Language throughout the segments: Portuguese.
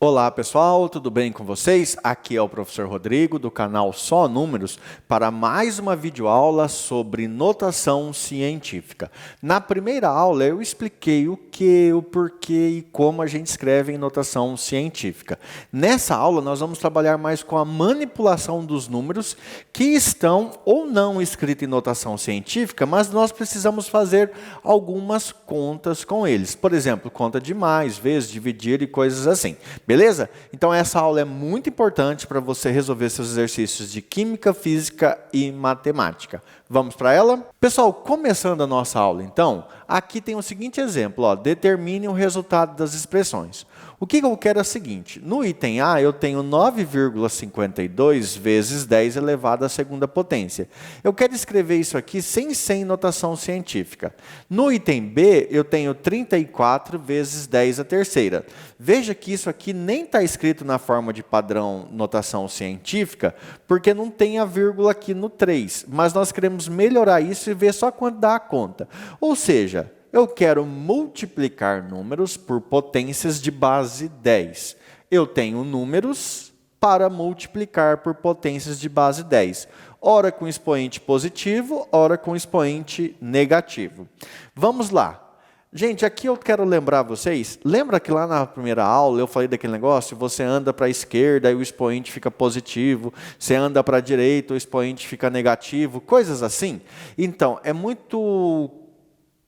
Olá pessoal, tudo bem com vocês? Aqui é o professor Rodrigo do canal Só Números para mais uma videoaula sobre notação científica. Na primeira aula eu expliquei o que, o porquê e como a gente escreve em notação científica. Nessa aula nós vamos trabalhar mais com a manipulação dos números que estão ou não escritos em notação científica, mas nós precisamos fazer algumas contas com eles. Por exemplo, conta de mais, vezes, dividir e coisas assim. Beleza? Então essa aula é muito importante para você resolver seus exercícios de química, física e matemática. Vamos para ela? Pessoal, começando a nossa aula então, aqui tem o seguinte exemplo, ó, determine o resultado das expressões. O que eu quero é o seguinte, no item A eu tenho 9,52 vezes 10 elevado à segunda potência. Eu quero escrever isso aqui sem notação científica. No item B eu tenho 34 vezes 10 à terceira. Veja que isso aqui nem está escrito na forma de padrão notação científica, porque não tem a vírgula aqui no 3. Mas nós queremos melhorar isso e ver só quanto dá a conta. Ou seja, eu quero multiplicar números por potências de base 10. Eu tenho números para multiplicar por potências de base 10. Ora com expoente positivo, ora com expoente negativo. Vamos lá. Gente, aqui eu quero lembrar vocês, lembra que lá na primeira aula eu falei daquele negócio, você anda para a esquerda e o expoente fica positivo, você anda para a direita, o expoente fica negativo, coisas assim? Então, é muito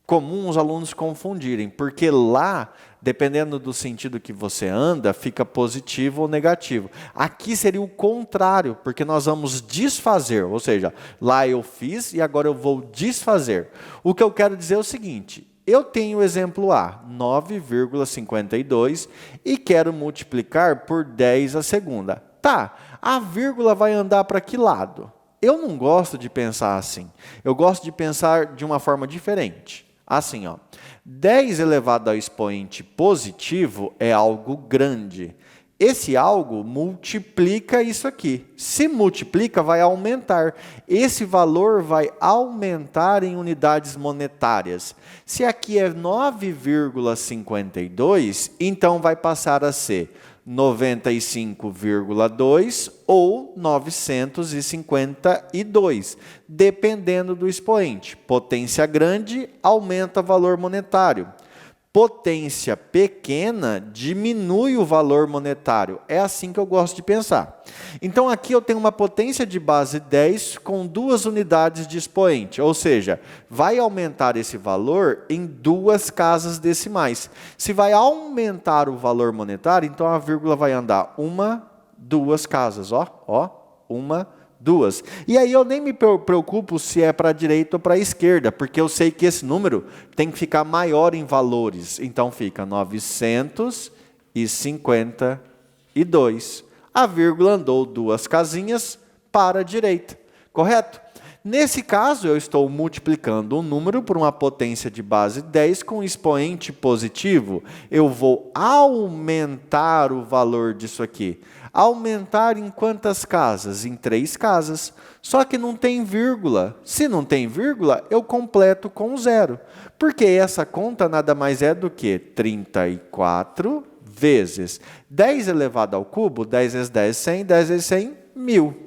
comum os alunos confundirem, porque lá, dependendo do sentido que você anda, fica positivo ou negativo. Aqui seria o contrário, porque nós vamos desfazer, ou seja, lá eu fiz e agora eu vou desfazer. O que eu quero dizer é o seguinte, eu tenho o exemplo A, 9,52, e quero multiplicar por 10 a segunda. Tá, a vírgula vai andar para que lado? Eu não gosto de pensar assim, eu gosto de pensar de uma forma diferente. Assim, ó, 10 elevado ao expoente positivo é algo grande. Esse algo multiplica isso aqui. Se multiplica, vai aumentar. Esse valor vai aumentar em unidades monetárias. Se aqui é 9,52, então vai passar a ser 95,2 ou 952, dependendo do expoente. Potência grande aumenta o valor monetário. Potência pequena diminui o valor monetário. É assim que eu gosto de pensar. Então, aqui eu tenho uma potência de base 10 com 2 unidades de expoente. Ou seja, vai aumentar esse valor em 2 casas decimais. Se vai aumentar o valor monetário, então a vírgula vai andar 1, 2 casas. Ó, 1, 2. E aí eu nem me preocupo se é para a direita ou para a esquerda, porque eu sei que esse número tem que ficar maior em valores. Então fica 952. A vírgula andou 2 casinhas para a direita, correto? Nesse caso, eu estou multiplicando um número por uma potência de base 10 com expoente positivo. Eu vou aumentar o valor disso aqui. Aumentar em quantas casas? Em 3 casas. Só que não tem vírgula. Se não tem vírgula, eu completo com 0. Porque essa conta nada mais é do que 34 vezes 10 elevado ao cubo, 10 vezes 10, 100, 10 vezes 100, 1000.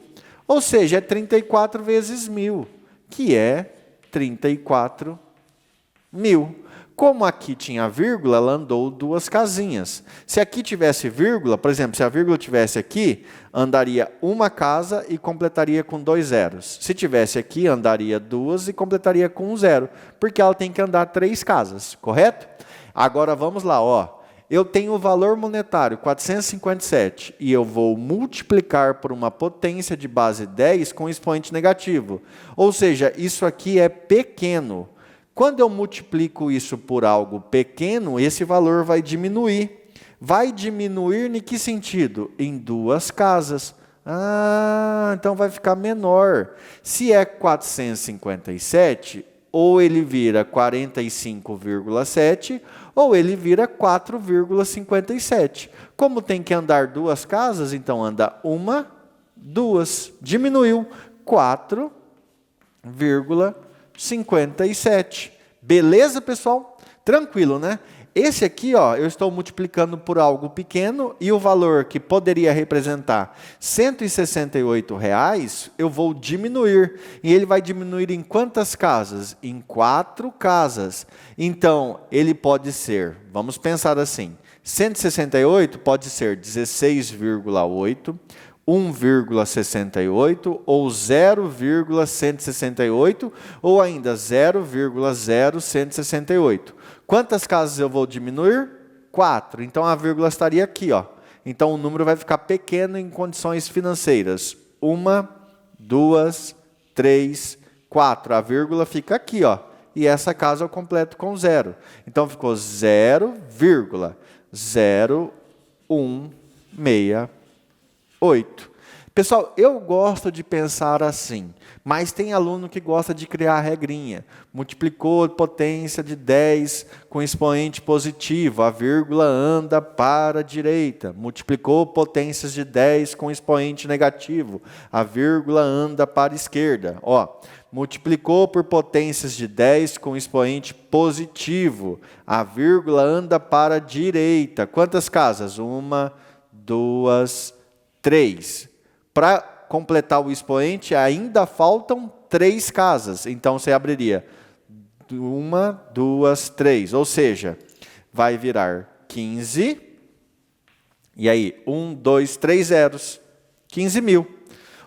Ou seja, é 34 vezes 1000, que é 34.000. Como aqui tinha vírgula, ela andou 2 casinhas. Se aqui tivesse vírgula, por exemplo, se a vírgula tivesse aqui, andaria 1 casa e completaria com 2 zeros. Se tivesse aqui, andaria 2 e completaria com 1 zero, porque ela tem que andar 3 casas, correto? Agora vamos lá, ó. Eu tenho o valor monetário 457 e eu vou multiplicar por uma potência de base 10 com expoente negativo. Ou seja, isso aqui é pequeno. Quando eu multiplico isso por algo pequeno, esse valor vai diminuir. Vai diminuir em que sentido? Em 2 casas. Ah, então vai ficar menor. Se é 457, ou ele vira 45,7, ou ele vira 4,57. Como tem que andar 2 casas, então anda 1, 2. Diminuiu 4,57. Beleza, pessoal? Tranquilo, né? Esse aqui, ó, eu estou multiplicando por algo pequeno e o valor que poderia representar R$ 168, eu vou diminuir. E ele vai diminuir em quantas casas? Em 4 casas. Então, ele pode ser, vamos pensar assim, 168 pode ser 16,8, 1,68 ou 0,168 ou ainda 0,0168. Quantas casas eu vou diminuir? 4. Então a vírgula estaria aqui, ó. Então o número vai ficar pequeno em condições financeiras. 1, 2, 3, 4. A vírgula fica aqui, ó. E essa casa eu completo com 0. Então ficou 0,0168. Pessoal, eu gosto de pensar assim, mas tem aluno que gosta de criar regrinha. Multiplicou potência de 10 com expoente positivo, a vírgula anda para a direita. Multiplicou potências de 10 com expoente negativo, a vírgula anda para a esquerda. Ó, multiplicou por potências de 10 com expoente positivo, a vírgula anda para a direita. Quantas casas? 1, 2, 3. Para completar o expoente, ainda faltam 3 casas. Então, você abriria 1, 2, 3. Ou seja, vai virar 15. E aí, 1, 2, 3 zeros. 15 mil.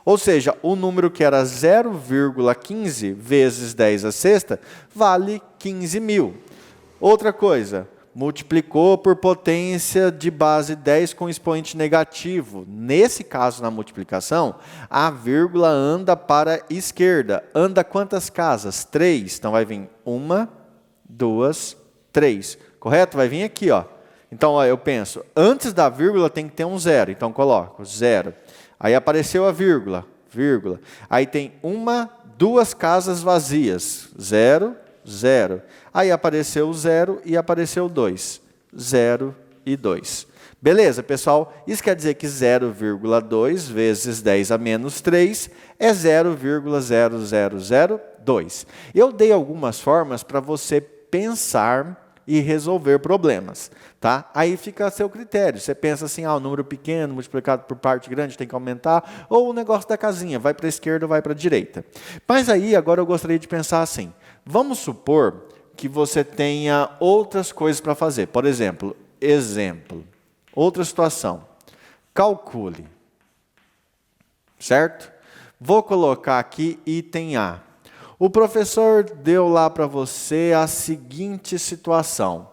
Ou seja, o número que era 0,15 vezes 10 à sexta vale 15 mil. Outra coisa, multiplicou por potência de base 10 com expoente negativo. Nesse caso, na multiplicação, a vírgula anda para a esquerda. Anda quantas casas? 3. Então, vai vir 1, 2, 3. Correto? Vai vir aqui, ó. Então, ó, eu penso, antes da vírgula tem que ter um 0. Então, coloco 0. Aí apareceu a vírgula. Aí tem 1, 2 casas vazias. 0, 0. Aí apareceu o 0 e apareceu o 2. 0 e 2. Beleza, pessoal? Isso quer dizer que 0,2 vezes 10 a menos 3 é 0,0002. Eu dei algumas formas para você pensar e resolver problemas, tá? Aí fica a seu critério. Você pensa assim, o número pequeno multiplicado por parte grande tem que aumentar, ou o negócio da casinha, vai para a esquerda ou vai para a direita. Mas aí, agora eu gostaria de pensar assim, vamos supor que você tenha outras coisas para fazer. Por exemplo, outra situação. Calcule. Certo? Vou colocar aqui item A. O professor deu lá para você a seguinte situação.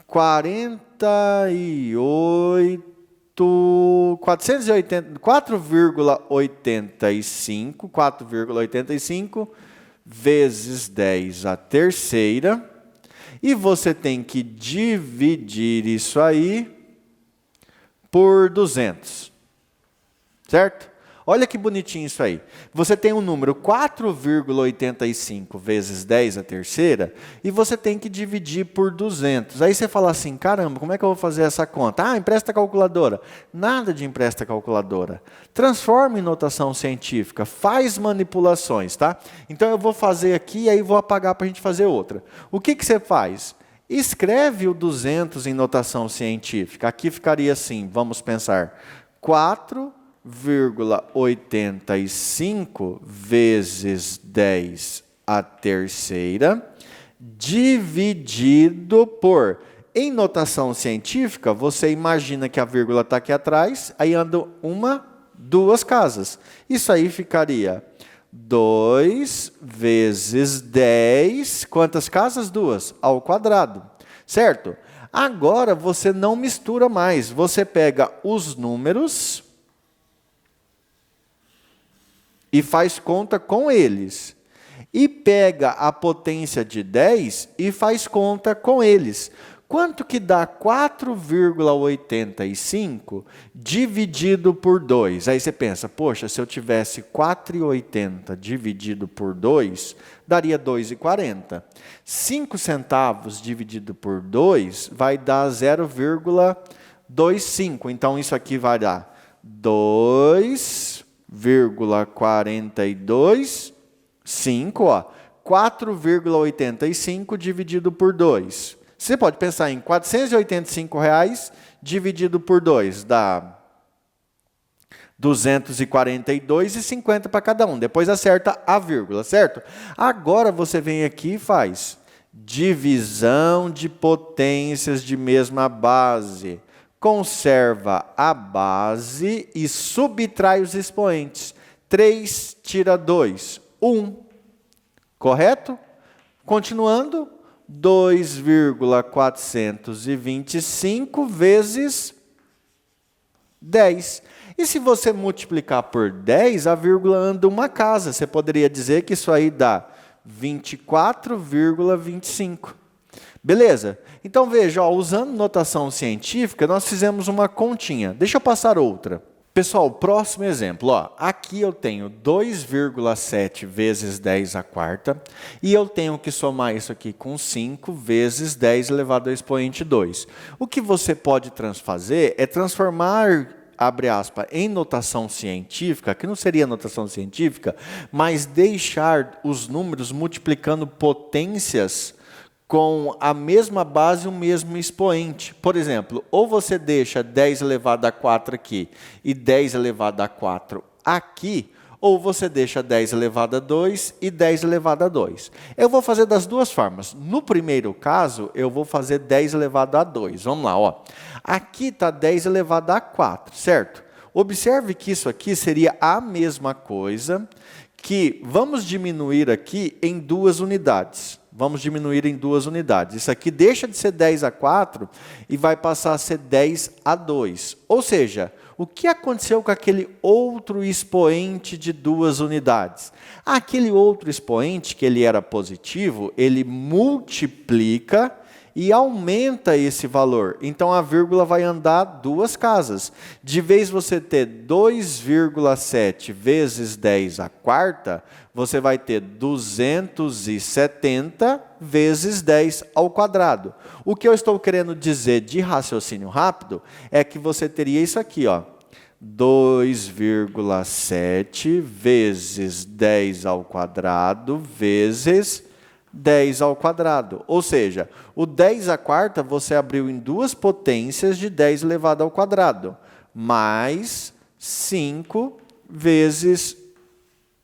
4,85 vezes 10 à terceira, e você tem que dividir isso aí por 200, certo? Olha que bonitinho isso aí. Você tem um número 4,85 vezes 10 à terceira, e você tem que dividir por 200. Aí você fala assim, caramba, como é que eu vou fazer essa conta? Empresta a calculadora. Nada de empresta a calculadora. Transforma em notação científica, faz manipulações, tá? Então eu vou fazer aqui e aí vou apagar para a gente fazer outra. O que você faz? Escreve o 200 em notação científica. Aqui ficaria assim, vamos pensar, 4,85 vezes 10 à terceira, dividido por... Em notação científica, você imagina que a vírgula está aqui atrás, aí anda 1, 2 casas. Isso aí ficaria 2 vezes 10, quantas casas? 2, ao quadrado, certo? Agora você não mistura mais, você pega os números e faz conta com eles. E pega a potência de 10 e faz conta com eles. Quanto que dá 4,85 dividido por 2? Aí você pensa, poxa, se eu tivesse 4,80 dividido por 2, daria 2,40. 5 centavos dividido por 2 vai dar 0,25. Então, isso aqui vai dar 2,425, 4,85 dividido por 2. Você pode pensar em R$ 485 dividido por 2, dá 242,50 para cada um. Depois acerta a vírgula, certo? Agora você vem aqui e faz divisão de potências de mesma base. Conserva a base e subtrai os expoentes. 3 tira 2, 1. Correto? Continuando, 2,425 vezes 10. E se você multiplicar por 10, a vírgula anda uma casa. Você poderia dizer que isso aí dá 24,25. Beleza? Então veja, ó, usando notação científica, nós fizemos uma continha. Deixa eu passar outra. Pessoal, próximo exemplo. Ó, aqui eu tenho 2,7 vezes 10 à quarta. E eu tenho que somar isso aqui com 5 vezes 10 elevado ao expoente 2. O que você pode fazer é transformar, abre aspas, em notação científica, que não seria notação científica, mas deixar os números multiplicando potências com a mesma base e o mesmo expoente. Por exemplo, ou você deixa 10 elevado a 4 aqui e 10 elevado a 4 aqui, ou você deixa 10 elevado a 2 e 10 elevado a 2. Eu vou fazer das duas formas. No primeiro caso, eu vou fazer 10 elevado a 2. Vamos lá, ó. Aqui está 10 elevado a 4, certo? Observe que isso aqui seria a mesma coisa que vamos diminuir aqui em 2 unidades. Vamos diminuir em 2 unidades. Isso aqui deixa de ser 10 a 4 e vai passar a ser 10 a 2. Ou seja, o que aconteceu com aquele outro expoente de 2 unidades? Aquele outro expoente, que ele era positivo, ele multiplica e aumenta esse valor. Então, a vírgula vai andar 2 casas. De vez você ter 2,7 vezes 10 à quarta, você vai ter 270 vezes 10 ao quadrado. O que eu estou querendo dizer de raciocínio rápido é que você teria isso aqui, ó. 2,7 vezes 10 ao quadrado vezes 10 ao quadrado. Ou seja, o 10 à quarta você abriu em 2 potências de 10 elevado ao quadrado, mais 5 vezes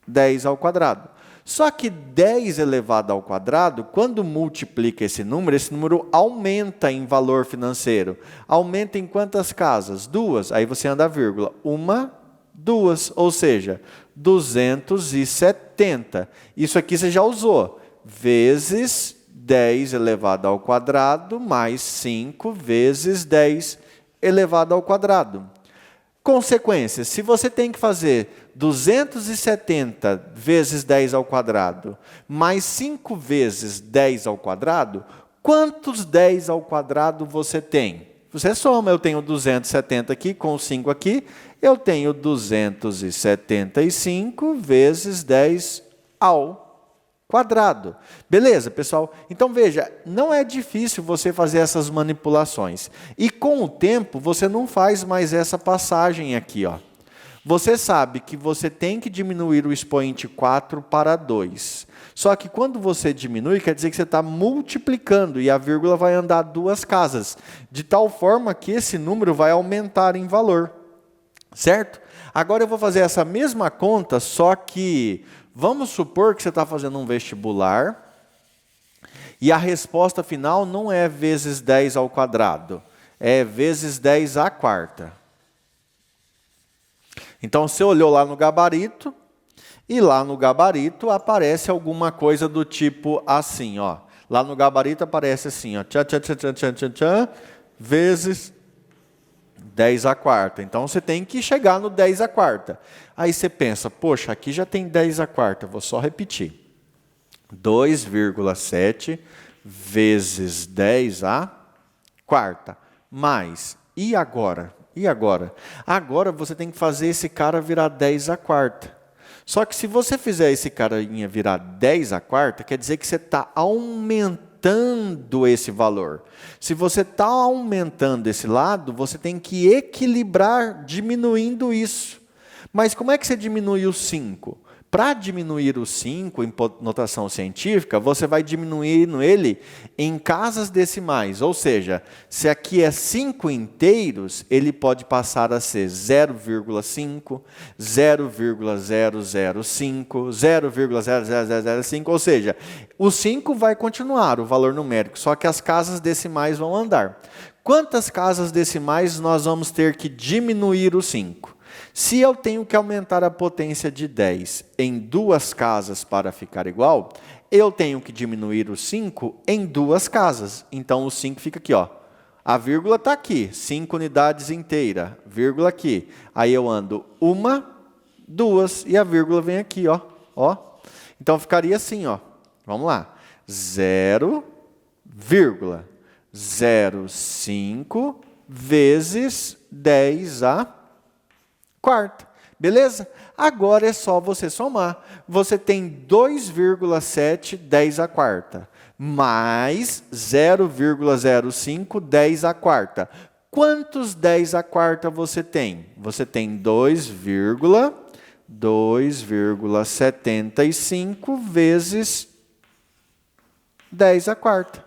10 ao quadrado. Só que 10 elevado ao quadrado, quando multiplica esse número aumenta em valor financeiro. Aumenta em quantas casas? 2. Aí você anda a vírgula. 1, 2. Ou seja, 270. Isso aqui você já usou. Vezes 10 elevado ao quadrado, mais 5 vezes 10 elevado ao quadrado. Consequências, se você tem que fazer 270 vezes 10 ao quadrado, mais 5 vezes 10 ao quadrado, quantos 10 ao quadrado você tem? Você soma, eu tenho 270 aqui, com 5 aqui, eu tenho 275 vezes 10 ao quadrado. Beleza, pessoal? Então, veja, não é difícil você fazer essas manipulações. E com o tempo, você não faz mais essa passagem aqui, ó. Você sabe que você tem que diminuir o expoente 4 para 2. Só que quando você diminui, quer dizer que você está multiplicando e a vírgula vai andar 2 casas, de tal forma que esse número vai aumentar em valor. Certo? Agora eu vou fazer essa mesma conta, só que vamos supor que você está fazendo um vestibular e a resposta final não é vezes 10 ao quadrado, é vezes 10 à quarta. Então, você olhou lá no gabarito, e lá no gabarito aparece alguma coisa do tipo assim, ó. Lá no gabarito aparece assim, ó, vezes 10 à quarta. Então, você tem que chegar no 10 à quarta. Aí você pensa, poxa, aqui já tem 10 à quarta, vou só repetir. 2,7 vezes 10 à quarta. Mais, e agora? E agora? Agora você tem que fazer esse cara virar 10 à quarta. Só que se você fizer esse carinha virar 10 à quarta, quer dizer que você está aumentando esse valor. Se você está aumentando esse lado, você tem que equilibrar diminuindo isso. Mas como é que você diminui o 5? Para diminuir o 5 em notação científica, você vai diminuindo ele em casas decimais. Ou seja, se aqui é 5 inteiros, ele pode passar a ser 0,5, 0,005, 0,00005. Ou seja, o 5 vai continuar, o valor numérico, só que as casas decimais vão andar. Quantas casas decimais nós vamos ter que diminuir o 5? Se eu tenho que aumentar a potência de 10 em 2 casas para ficar igual, eu tenho que diminuir o 5 em 2 casas. Então, o 5 fica aqui, ó. A vírgula está aqui, 5 unidades inteira, vírgula aqui. Aí eu ando 1, 2, e a vírgula vem aqui, ó. Então, ficaria assim, ó. Vamos lá. 0,05 vezes 10 a quarta, beleza? Agora é só você somar. Você tem 2,7 10 a quarta, mais 0,05 10 a quarta. Quantos 10 a quarta você tem? Você tem 2,75 vezes 10 a quarta.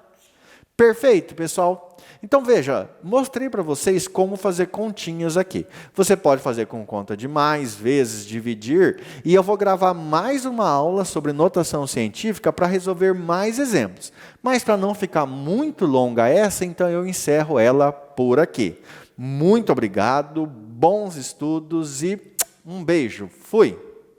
Perfeito, pessoal? Então, veja, mostrei para vocês como fazer continhas aqui. Você pode fazer com conta de mais, vezes, dividir, e eu vou gravar mais uma aula sobre notação científica para resolver mais exemplos. Mas para não ficar muito longa essa, então eu encerro ela por aqui. Muito obrigado, bons estudos e um beijo. Fui!